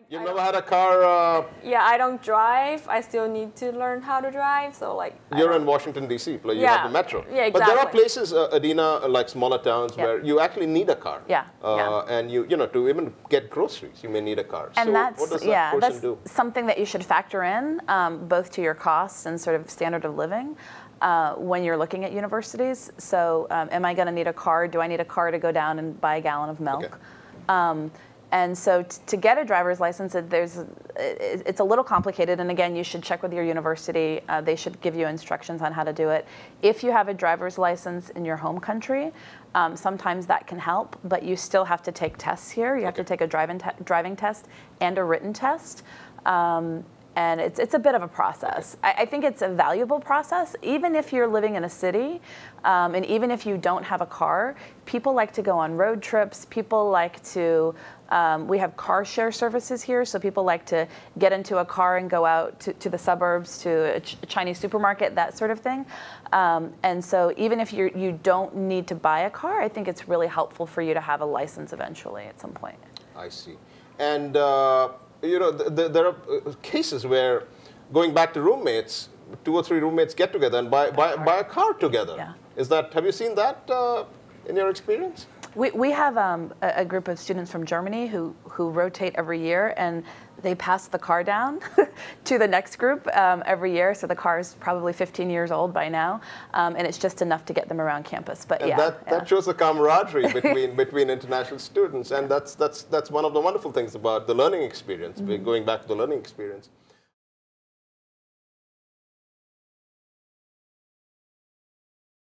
You've never had a car? Yeah, I don't drive. I still need to learn how to drive. So like. You're in Washington D.C. You have the metro. Yeah, exactly. But there are places, Adina, like smaller towns, where you actually need a car. Yeah. And you know, to even get groceries, you may need a car. And so that's what does that person do? Something that you should factor in, both to your costs and sort of standard of living. When you're looking at universities. So am I going to need a car? Do I need a car to go down and buy a gallon of milk? Okay. And so to get a driver's license, it's a little complicated. And again, you should check with your university. They should give you instructions on how to do it. If you have a driver's license in your home country, sometimes that can help, but you still have to take tests here. You have to take a driving test and a written test. And it's a bit of a process. I think it's a valuable process. Even if you're living in a city, and even if you don't have a car, people like to go on road trips. People like to, we have car share services here, so people like to get into a car and go out to the suburbs, to a Chinese supermarket, that sort of thing. And so even if you don't need to buy a car, I think it's really helpful for you to have a license eventually at some point. I see. And you know, there are cases where, going back to roommates, 2 or 3 roommates get together and buy a car together. Yeah. Have you seen that in your experience? We have a group of students from Germany who rotate every year, and they pass the car down to the next group every year. So the car is probably 15 years old by now, and it's just enough to get them around campus. But and that shows the camaraderie between international students, and that's one of the wonderful things about the learning experience. Going back to the learning experience.